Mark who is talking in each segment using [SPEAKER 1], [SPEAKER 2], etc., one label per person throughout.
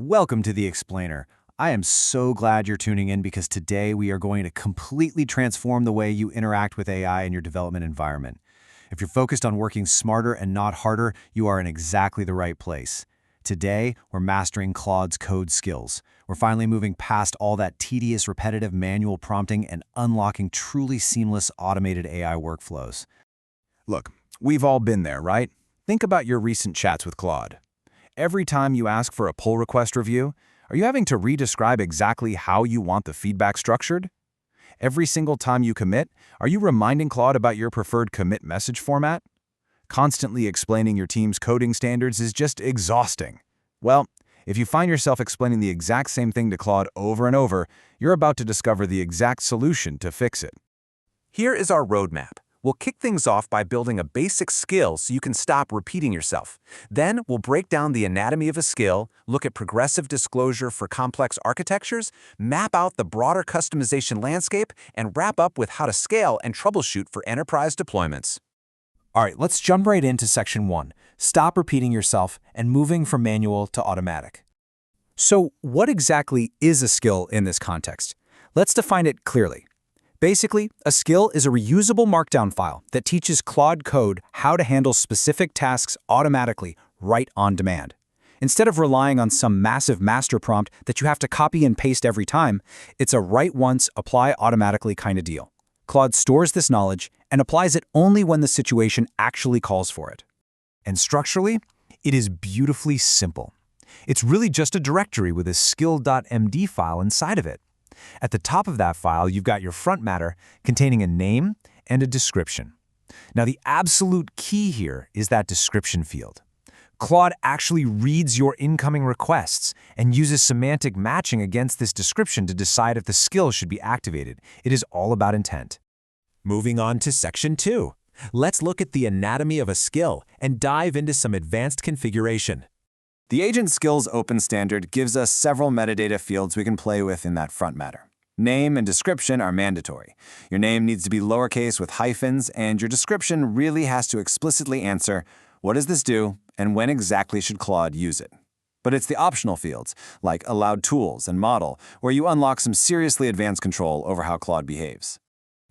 [SPEAKER 1] Welcome to The Explainer. I am so glad you're tuning in because today we are going to completely transform the way you interact with AI in your development environment. If you're focused on working smarter and not harder, you are in exactly the right place. Today, we're mastering Claude's code skills. We're finally moving past all that tedious, repetitive manual prompting and unlocking truly seamless automated AI workflows.
[SPEAKER 2] Look, we've all been there, right? Think about your recent chats with Claude. Every time you ask for a pull request review, are you having to re-describe exactly how you want the feedback structured? Every single time you commit, are you reminding Claude about your preferred commit message format? Constantly explaining your team's coding standards is just exhausting. Well, if you find yourself explaining the exact same thing to Claude over and over, you're about to discover the exact solution to fix it.
[SPEAKER 3] Here is our roadmap. We'll kick things off by building a basic skill so you can stop repeating yourself. Then we'll break down the anatomy of a skill, look at progressive disclosure for complex architectures, map out the broader customization landscape, and wrap up with how to scale and troubleshoot for enterprise deployments.
[SPEAKER 4] All right, let's jump right into section 1. Stop repeating yourself and moving from manual to automatic. So what exactly is a skill in this context? Let's define it clearly. Basically, a skill is a reusable markdown file that teaches Claude Code how to handle specific tasks automatically, right on demand. Instead of relying on some massive master prompt that you have to copy and paste every time, it's a write once, apply automatically kind of deal. Claude stores this knowledge and applies it only when the situation actually calls for it.
[SPEAKER 1] And structurally, it is beautifully simple. It's really just a directory with a skill.md file inside of it. At the top of that file, you've got your front matter containing a name and a description. Now, the absolute key here is that description field. Claude actually reads your incoming requests and uses semantic matching against this description to decide if the skill should be activated. It is all about intent.
[SPEAKER 3] Moving on to section 2. Let's look at the anatomy of a skill and dive into some advanced configuration.
[SPEAKER 1] The Agent Skills Open Standard gives us several metadata fields we can play with in that front matter. Name and description are mandatory. Your name needs to be lowercase with hyphens, and your description really has to explicitly answer, what does this do, and when exactly should Claude use it? But it's the optional fields, like allowed tools and model, where you unlock some seriously advanced control over how Claude behaves.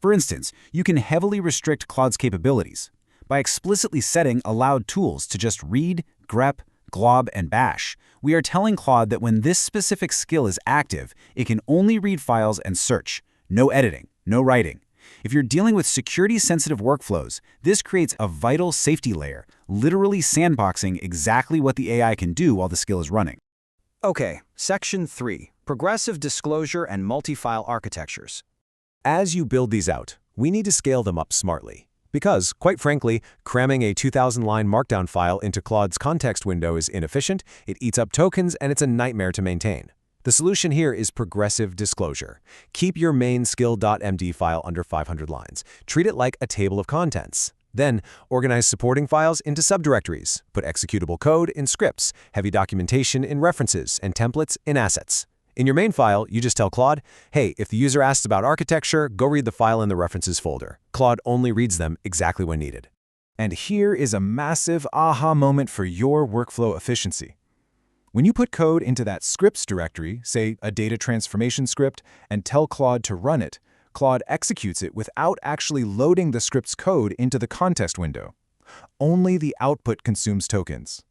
[SPEAKER 4] For instance, you can heavily restrict Claude's capabilities by explicitly setting allowed tools to just read, grep, glob, and bash. We are telling Claude that when this specific skill is active, it can only read files and search. No editing, no writing. If you're dealing with security-sensitive workflows, this creates a vital safety layer, literally sandboxing exactly what the AI can do while the skill is running.
[SPEAKER 5] Okay, Section 3, Progressive Disclosure and Multi-File Architectures.
[SPEAKER 3] As you build these out, we need to scale them up smartly. Because, quite frankly, cramming a 2,000-line markdown file into Claude's context window is inefficient, it eats up tokens, and it's a nightmare to maintain. The solution here is progressive disclosure. Keep your main skill.md file under 500 lines. Treat it like a table of contents. Then, organize supporting files into subdirectories. Put executable code in scripts, heavy documentation in references, and templates in assets. In your main file, you just tell Claude, hey, if the user asks about architecture, go read the file in the references folder. Claude only reads them exactly when needed.
[SPEAKER 2] And here is a massive aha moment for your workflow efficiency. When you put code into that scripts directory, say a data transformation script, and tell Claude to run it, Claude executes it without actually loading the script's code into the context window. Only the output consumes tokens.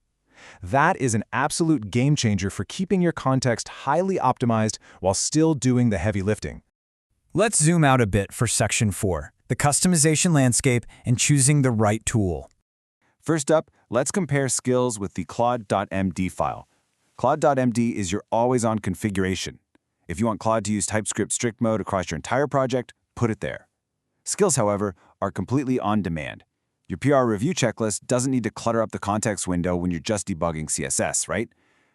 [SPEAKER 2] That is an absolute game changer for keeping your context highly optimized while still doing the heavy lifting.
[SPEAKER 4] Let's zoom out a bit for section 4, the customization landscape and choosing the right tool.
[SPEAKER 1] First up, let's compare skills with the Claude.md file. Claude.md is your always-on configuration. If you want Claude to use TypeScript strict mode across your entire project, put it there. Skills, however, are completely on demand. Your PR review checklist doesn't need to clutter up the context window when you're just debugging CSS, right?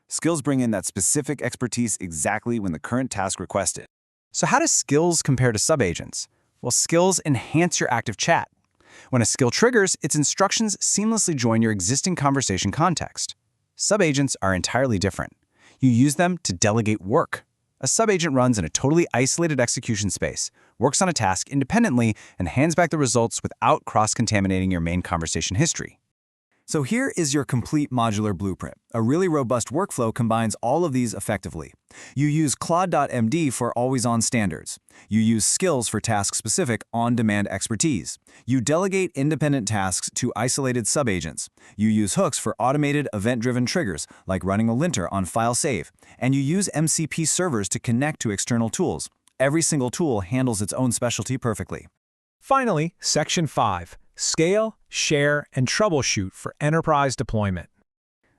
[SPEAKER 1] Skills bring in that specific expertise exactly when the current task requests it.
[SPEAKER 5] So how does skills compare to subagents? Well, skills enhance your active chat. When a skill triggers, its instructions seamlessly join your existing conversation context. Subagents are entirely different. You use them to delegate work. A subagent runs in a totally isolated execution space, works on a task independently, and hands back the results without cross-contaminating your main conversation history.
[SPEAKER 1] So here is your complete modular blueprint. A really robust workflow combines all of these effectively. You use Claude.md for always-on standards. You use skills for task-specific, on-demand expertise. You delegate independent tasks to isolated subagents. You use hooks for automated, event-driven triggers, like running a linter on file save. And you use MCP servers to connect to external tools. Every single tool handles its own specialty perfectly.
[SPEAKER 3] Finally, Section 5. Scale, share, and troubleshoot for enterprise deployment.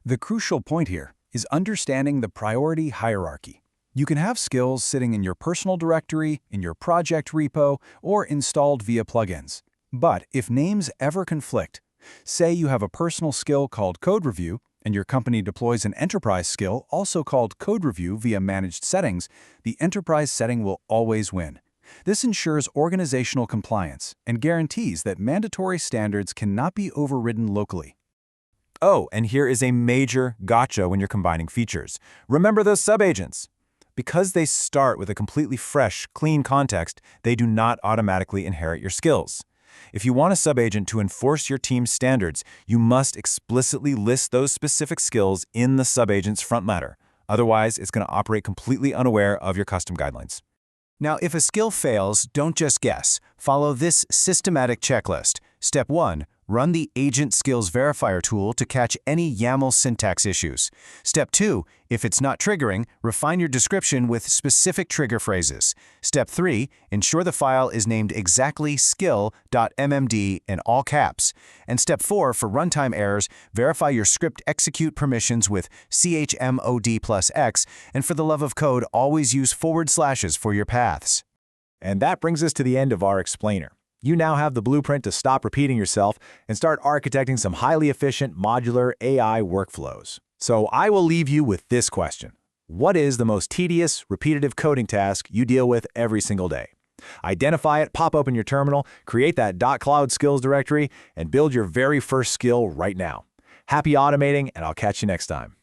[SPEAKER 2] The crucial point here is understanding the priority hierarchy. You can have skills sitting in your personal directory, in your project repo, or installed via plugins. But if names ever conflict, say you have a personal skill called code review, and your company deploys an enterprise skill also called code review via managed settings, the enterprise setting will always win. This ensures organizational compliance and guarantees that mandatory standards cannot be overridden locally.
[SPEAKER 1] Oh, and here is a major gotcha when you're combining features. Remember those subagents. Because they start with a completely fresh, clean context, they do not automatically inherit your skills. If you want a subagent to enforce your team's standards, you must explicitly list those specific skills in the subagent's front matter. Otherwise, it's going to operate completely unaware of your custom guidelines.
[SPEAKER 5] Now, if a skill fails, don't just guess. Follow this systematic checklist. Step 1. Run the Agent Skills Verifier tool to catch any YAML syntax issues. Step 2. If it's not triggering, refine your description with specific trigger phrases. Step 3. Ensure the file is named exactly skill.mmd in all caps. And Step 4. For runtime errors, verify your script execute permissions with chmod+x, and for the love of code, always use // for your paths.
[SPEAKER 3] And that brings us to the end of our explainer. You now have the blueprint to stop repeating yourself and start architecting some highly efficient modular AI workflows. So I will leave you with this question. What is the most tedious, repetitive coding task you deal with every single day? Identify it, pop open your terminal, create that .cloud skills directory, and build your very first skill right now. Happy automating, and I'll catch you next time.